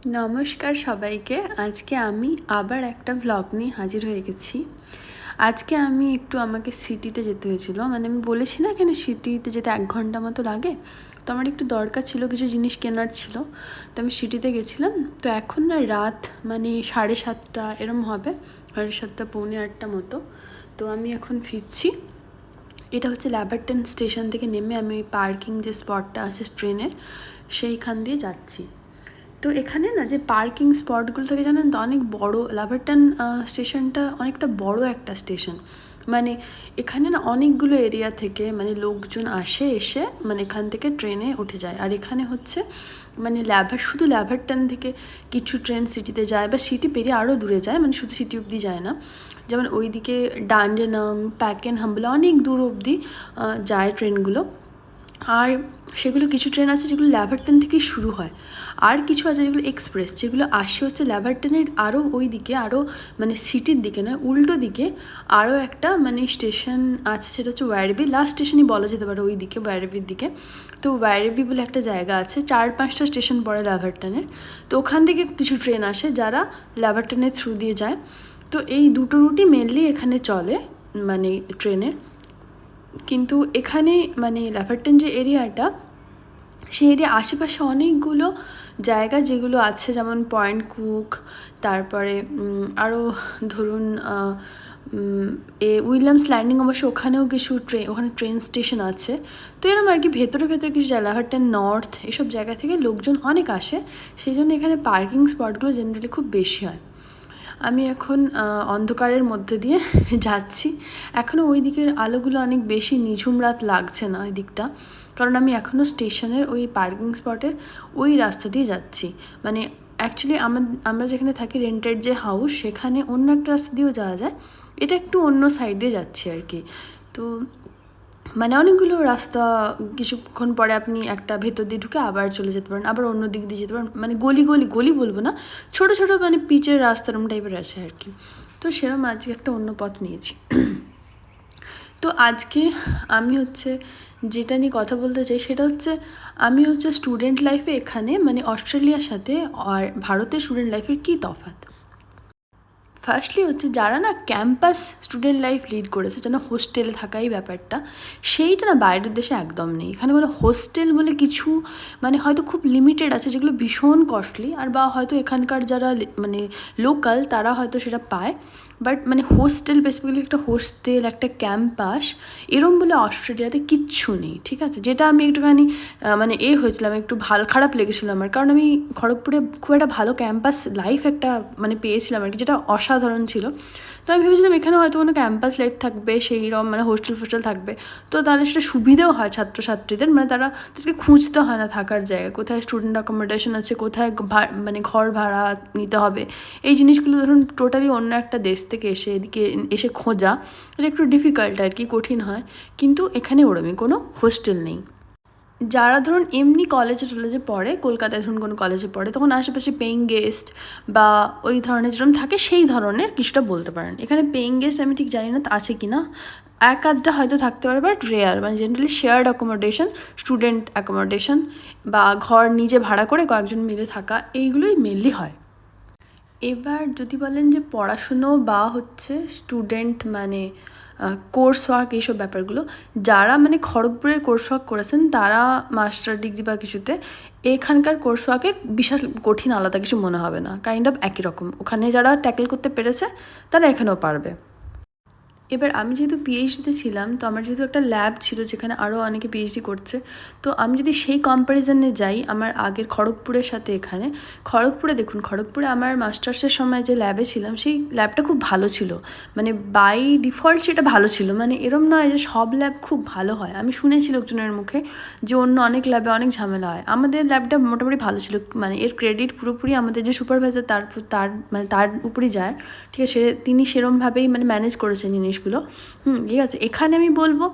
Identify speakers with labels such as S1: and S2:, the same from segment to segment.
S1: নমস্কার সবাইকে। আজকে আমি আবার একটা ভ্লগ নিয়ে হাজির হয়ে গেছি। আজকে আমি একটু আমাকে সিটিতে যেতে হয়েছিল, মানে আমি বলেছি না এখানে সিটিতে যেতে 1 ঘন্টা মতো লাগে। তো আমার একটু দরকার ছিল, কিছু জিনিস কেনার ছিল, তো আমি সিটিতে গেছিলাম। তো এখন না রাত মানে 7:30 এরম হবে, 7:30 পৌনে 8টা মতো। তো আমি এখন ফিরছি। এটা হচ্ছে ল্যাভারটন স্টেশন থেকে নেমে আমি ওই পার্কিং যে স্পটটা আছে ট্রেনের সেইখান দিয়ে যাচ্ছি। তো এখানে না যে পার্কিং স্পটগুলো থেকে জানেন তো অনেক বড়, ল্যাভারটন স্টেশনটা অনেকটা বড় একটা স্টেশন। মানে এখানে না অনেকগুলো এরিয়া থেকে মানে লোকজন এসে মানে এখান থেকে ট্রেনে উঠে যায়। আর এখানে হচ্ছে মানে শুধু ল্যাভারটন থেকে কিছু ট্রেন সিটিতে যায় বা সিটি পেরিয়ে আরও দূরে যায়, মানে শুধু সিটি অবধি যায় না। যেমন ওইদিকে ডান্ডেনং, প্যাকেনহামবুলা অনেক দূর অবধি যায় ট্রেনগুলো। আর সেগুলো কিছু ট্রেন আছে যেগুলো ল্যাভারটন থেকেই শুরু হয়, আর কিছু আছে যেগুলো এক্সপ্রেস, যেগুলো আসে হচ্ছে ল্যাভারটনের আরও ওই দিকে, আরও মানে সিটির দিকে নয়, উল্টো দিকে আরও একটা মানে স্টেশন আছে, সেটা হচ্ছে ওয়্যারবি। লাস্ট স্টেশনই বলা যেতে পারে ওই দিকে, ওয়্যারবির দিকে। তো ওয়্যারবি বলে একটা জায়গা আছে, 4-5টা স্টেশন পড়ে ল্যাভারটনের। তো ওখান থেকে কিছু ট্রেন আসে যারা ল্যাভারটনের থ্রু দিয়ে যায়। তো এই দুটো রুটই মেনলি এখানে চলে মানে ট্রেনের। কিন্তু এখানে মানে ল্যাভারটন যে এরিয়াটা, সেই এরিয়া আশেপাশে অনেকগুলো জায়গা যেগুলো আছে, যেমন পয়েন্ট কুক, তারপরে আরও ধরুন উইলিয়ামস ল্যান্ডিং, অবশ্য ওখানেও কিছু ওখানে ট্রেন স্টেশন আছে। তো এরকম আর কি ভেতরে কিছু জায়গা, ল্যাভারটন নর্থ, এসব জায়গা থেকে লোকজন অনেক আসে, সেই জন্য এখানে পার্কিং স্পটগুলো জেনারেলি খুব বেশি হয়। আমি এখন অন্ধকারের মধ্যে দিয়ে যাচ্ছি। এখনও ওই দিকের আলোগুলো অনেক বেশি নিঝুম রাত লাগছে না ওই দিকটা, কারণ আমি এখনও স্টেশনের ওই পার্কিং স্পটের ওই রাস্তা দিয়ে যাচ্ছি। মানে অ্যাকচুয়ালি আমরা যেখানে থাকি রেন্টেড যে হাউস, সেখানে অন্য একটা রাস্তা দিয়েও যাওয়া যায়, এটা একটু অন্য সাইড দিয়ে যাচ্ছি আর কি। তো মানে অনেকগুলো রাস্তা, কিছুক্ষণ পরে আপনি একটা ভেতর দিয়ে ঢুকে আবার চলে যেতে পারেন, আবার অন্য দিক দিয়ে যেতে পারেন, মানে গলি বলবো না, ছোট ছোট মানে পিচের রাস্তা এরকম টাইপের আছে আর কি। তো সেরকম আজকে একটা অন্য পথ নিয়েছি। তো আজকে আমি হচ্ছে যেটা নিয়ে কথা বলতে চাই সেটা হচ্ছে, আমি হচ্ছে স্টুডেন্ট লাইফে এখানে মানে অস্ট্রেলিয়ার সাথে আর ভারতের স্টুডেন্ট লাইফের কী তফাৎ। ফার্স্টলি হচ্ছে যারা না ক্যাম্পাস স্টুডেন্ট লাইফ লিড করেছে, যেন হোস্টেলে থাকাই ব্যাপারটা, সেইটা না বাইরের দেশে একদম নেই। এখানে কোনো হোস্টেল বলে কিছু মানে হয়তো খুব লিমিটেড আছে, যেগুলো ভীষণ কস্টলি, আর বা হয়তো এখানকার যারা মানে লোকাল তারা হয়তো সেটা পায়। বাট মানে হোস্টেল, বেসিক্যালি একটা হোস্টেল, একটা ক্যাম্পাস এরম বলে অস্ট্রেলিয়াতে কিচ্ছু নেই, ঠিক আছে। যেটা আমি একটুখানি মানে হয়েছিলাম, একটু খারাপ লেগেছিলো আমার, কারণ আমি খড়গপুরে খুব একটা ভালো ক্যাম্পাস লাইফ একটা মানে পেয়েছিলাম আর কি, যেটা অসাধারণ ছিল। তো আমি ভেবেছিলাম এখানে হয়তো কোনো ক্যাম্পাস লাইফ থাকবে, সেইরকম মানে হোস্টেল থাকবে, তো তাহলে সেটা সুবিধেও হয় ছাত্রছাত্রীদের, মানে তাদেরকে খুঁজতে হয় না থাকার জায়গা, কোথায় স্টুডেন্ট অ্যাকোমোডেশন আছে, কোথায় মানে ঘর ভাড়া নিতে হবে। এই জিনিসগুলো ধরুন টোটালি অন্য একটা দেশ থেকে এদিকে এসে খোঁজা, এটা একটু ডিফিকাল্ট আর কি, কঠিন হয়। কিন্তু এখানে ওরকমই কোনো হোস্টেল নেই। যারা ধরুন এমনি কলেজে পড়ে, কলকাতায় ধরুন কোনো কলেজে পড়ে, তখন আশেপাশে পেইং গেস্ট বা ওই ধরনের যেরকম থাকে সেই ধরনের কিছুটা বলতে পারেন। এখানে পেইং গেস্ট আমি ঠিক জানি না আছে কি না, এক আধটা হয়তো থাকতে পারে, বাট রেয়ার। মানে generally shared accommodation, student accommodation বা ঘর নিজে ভাড়া করে কয়েকজন মিলে থাকা, এইগুলোই মেনলি হয়। এবার যদি বলেন যে পড়াশুনো বা হচ্ছে স্টুডেন্ট মানে কোর্স ওয়ার্ক, এইসব ব্যাপারগুলো, যারা মানে খড়গপুরের কোর্স ওয়ার্ক করেছেন তারা মাস্টার ডিগ্রি বা কিছুতে, এখানকার কোর্স ওয়ার্কে বিশাল কঠিন আলাদা কিছু মনে হবে না, কাইন্ড অফ একই রকম। ওখানে যারা ট্যাকেল করতে পেরেছে তারা এখানেও পারবে। এবার আমি যেহেতু পিএইচডিতে ছিলাম, তো আমার যেহেতু একটা ল্যাব ছিল যেখানে আরও অনেকে পিএইচডি করছে, তো আমি যদি সেই কম্প্যারিজনে যাই আমার আগের খড়গপুরের সাথে, এখানে খড়গপুরে দেখুন, খড়গপুরে আমার মাস্টার্সের সময় যে ল্যাবে ছিলাম সেই ল্যাবটা খুব ভালো ছিল, মানে বাই ডিফল্ট সেটা ভালো ছিল। মানে এরম নয় যে সব ল্যাব খুব ভালো হয়, আমি শুনেছি লোকজনের মুখে যে অন্য অনেক ল্যাবে অনেক ঝামেলা হয়। আমাদের ল্যাবটা মোটামুটি ভালো ছিল, মানে এর ক্রেডিট পুরোপুরি আমাদের যে সুপারভাইজার তার মানে তার উপরই যায়, ঠিক আছে। তিনি সেরমভাবেই মানে ম্যানেজ করেছেন জিনিস জিনিসগুলো। ঠিক আছে, এখানে আমি বলবো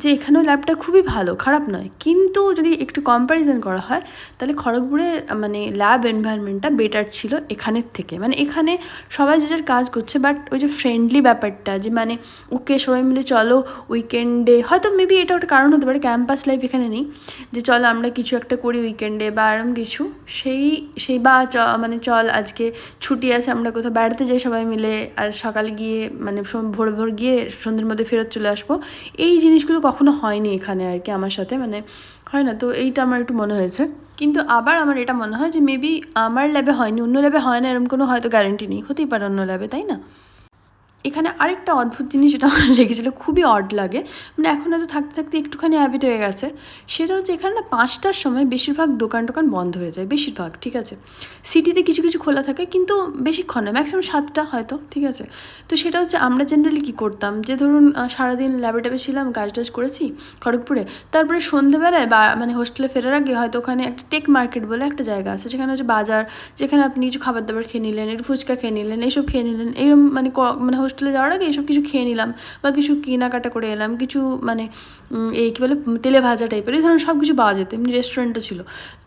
S1: যে এখানেও ল্যাবটা খুবই ভালো, খারাপ নয়, কিন্তু যদি একটু কম্প্যারিজন করা হয় তাহলে খড়গপুরের মানে ল্যাব এনভায়রনমেন্টটা বেটার ছিল এখানের থেকে। মানে এখানে সবাই যে যার কাজ করছে, বাট ওই যে ফ্রেন্ডলি ব্যাপারটা, যে মানে ওকে সবাই মিলে চলো উইকেন্ডে, হয়তো মেবি এটা একটা কারণ হতে পারে ক্যাম্পাস লাইফ এখানে নেই, যে চল আমরা কিছু একটা করি উইকেন্ডে বা এরম কিছু, সেই বা মানে চল আজকে ছুটি আছে আমরা কোথাও বেড়াতে যাই সবাই মিলে, আজ সকালে গিয়ে মানে ভোর ভোর গিয়ে সন্ধ্যের মধ্যে ফেরত চলে আসবো। এই জিনিসগুলো কখনো হয়নি এখানে আর কি আমার সাথে, মানে হয় না, তো এইটা আমার একটু মনে হয়েছে। কিন্তু আবার আমার এটা মনে হয় যে মেবি আমার ল্যাবে হয়নি, অন্য ল্যাবে হয় না এরকম কোনো হয়তো গ্যারেন্টি নেই, হতেই পারে অন্য ল্যাবে, তাই না? এখানে আরেকটা অদ্ভুত জিনিস যেটা আমার লেগেছিলো, খুবই অড লাগে, মানে এখন হয়তো থাকতে থাকতে একটুখানি হ্যাবিট হয়ে গেছে, সেটা হচ্ছে এখানে না 5টার সময় বেশিরভাগ দোকান টোকান বন্ধ হয়ে যায়, বেশিরভাগ, ঠিক আছে। সিটিতে কিছু কিছু খোলা থাকে কিন্তু বেশিক্ষণ নয়, ম্যাক্সিমাম 7টা হয়তো, ঠিক আছে। তো সেটা হচ্ছে আমরা জেনারেলি কী করতাম, যে ধরুন সারাদিন ল্যাবে ট্যাবে ছিলাম, কাজ টাজ করেছি খড়গপুরে, তারপরে সন্ধ্যেবেলায় বা মানে হোস্টেলে ফেরার আগে হয়তো ওখানে একটা টেক মার্কেট বলে একটা জায়গা আছে, সেখানে হচ্ছে বাজার, যেখানে আপনি কিছু খাবার দাবার খেয়ে নিলেন, একটু ফুচকা খেয়ে নিলেন, এইসব খেয়ে নিলেন, এইরকম মানে মানে হোস্টেলে যাওয়ার আগে এইসব কিছু খেয়ে নিলাম বা কিছু কেনাকাটা করে এলাম, কিছু মানে এই কী বলে তেলে ভাজা টাইপের এই ধরনের সব কিছু পাওয়া যেত, এমনি রেস্টুরেন্টও ছিল,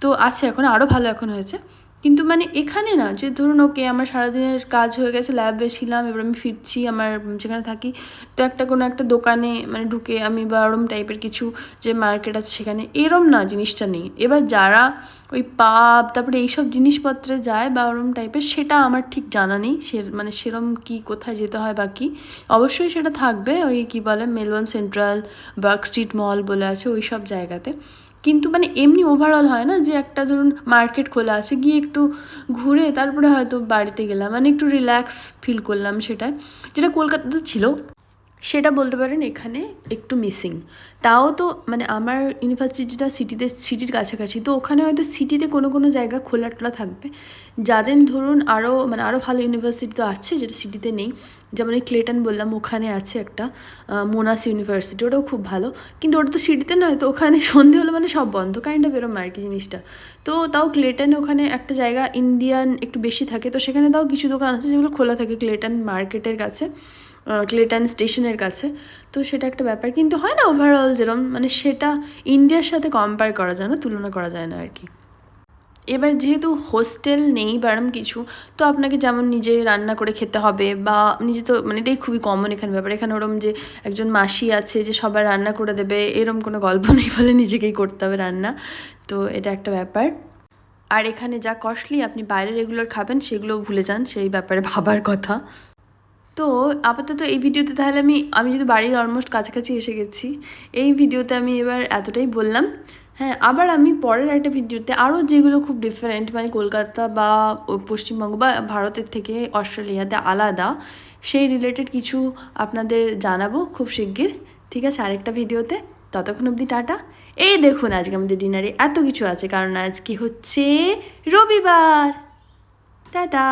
S1: তো আছে এখন, আরও ভালো এখন হয়েছে। কিন্তু মানে এখানে না, যে ধরুন ওকে আমার সারাদিনের কাজ হয়ে গেছে, ল্যাবে ছিলাম, এবার আমি ফিরছি আমার যেখানে থাকি, তো একটা কোনো একটা দোকানে মানে ঢুকে আমি বা ওরম টাইপের কিছু যে মার্কেট আছে সেখানে, এরম না জিনিসটা নেই। এবার যারা ওই পাব তারপরে এইসব জিনিসপত্রে যায় বা ওরম টাইপের, সেটা আমার ঠিক জানা নেই, মানে সেরম কি কোথায় যেতে হয় বা কি, অবশ্যই সেটা থাকবে ওই কী বলে মেলবোর্ন সেন্ট্রাল, বার্ক স্ট্রিট মল বলে আছে ওই সব জায়গাতে। কিন্তু মানে এমনি ওভারঅল হয় না যে একটা ধরুন মার্কেট খোলা আছে, গিয়ে একটু ঘুরে তারপরে হয়তো বাড়িতে গেলাম, মানে একটু রিল্যাক্স ফিল করলাম সেটায়, যেটা কলকাতাতে ছিল, সেটা বলতে পারেন এখানে একটু মিসিং। তাও তো মানে আমার ইউনিভার্সিটিটা সিটির কাছাকাছি, তো ওখানে হয়তো সিটিতে কোনো কোনো জায়গা খোলা টোলা থাকবে, যাদের ধরুন আরও ভালো ইউনিভার্সিটি তো আছে যেটা সিটিতে নেই, যেমন এই ক্লেটন বললাম, ওখানে আছে একটা মোনাস ইউনিভার্সিটি, ওটাও খুব ভালো, কিন্তু ওটা তো সিটিতে নয়, তো ওখানে সন্ধে হলো মানে সব বন্ধ, কাইন্ড অফ এরম আর কি জিনিসটা। তো তাও ক্লেটন ওখানে একটা জায়গা ইন্ডিয়ান একটু বেশি থাকে, তো সেখানে তাও কিছু দোকান আছে যেগুলো খোলা থাকে ক্লেটন মার্কেটের কাছে, ক্লেটন স্টেশনের কাছে, তো সেটা একটা ব্যাপার। কিন্তু হয় না ওভারঅল যেরম, মানে সেটা ইন্ডিয়ার সাথে কম্পেয়ার করা যায় না, তুলনা করা যায় না আর কি। এবার যেহেতু হোস্টেল নেই বা এরম কিছু, তো আপনাকে যেমন নিজে রান্না করে খেতে হবে, বা নিজে তো মানে এটাই খুবই কমন এখানে ব্যাপার, এখানে ওরম যে একজন মাসি আছে যে সবার রান্না করে দেবে এরম কোনো গল্প নেই, ফলে নিজেকেই করতে হবে রান্না, তো এটা একটা ব্যাপার। আর এখানে যা কস্টলি, আপনি বাইরে রেগুলার খাবেন সেগুলো ভুলে যান, সেই ব্যাপারে ভাবার কথা। তো আপাতত এই ভিডিওতে তাহলে আমি যদি বাড়ির অলমোস্ট কাছাকাছি এসে গেছি, এই ভিডিওতে আমি এবার এতটাই বললাম। হ্যাঁ, আবার আমি পরের একটা ভিডিওতে আরও যেগুলো খুব ডিফারেন্ট, মানে কলকাতা বা পশ্চিমবঙ্গ বা ভারতের থেকে অস্ট্রেলিয়াতে আলাদা, সেই রিলেটেড কিছু আপনাদের জানাবো খুব শিগগির, ঠিক আছে, আরেকটা ভিডিওতে। ততক্ষণ অবধি টাটা। এই দেখুন আজকে আমাদের ডিনারে এত কিছু আছে, কারণ আজকে হচ্ছে রবিবার। টাটা।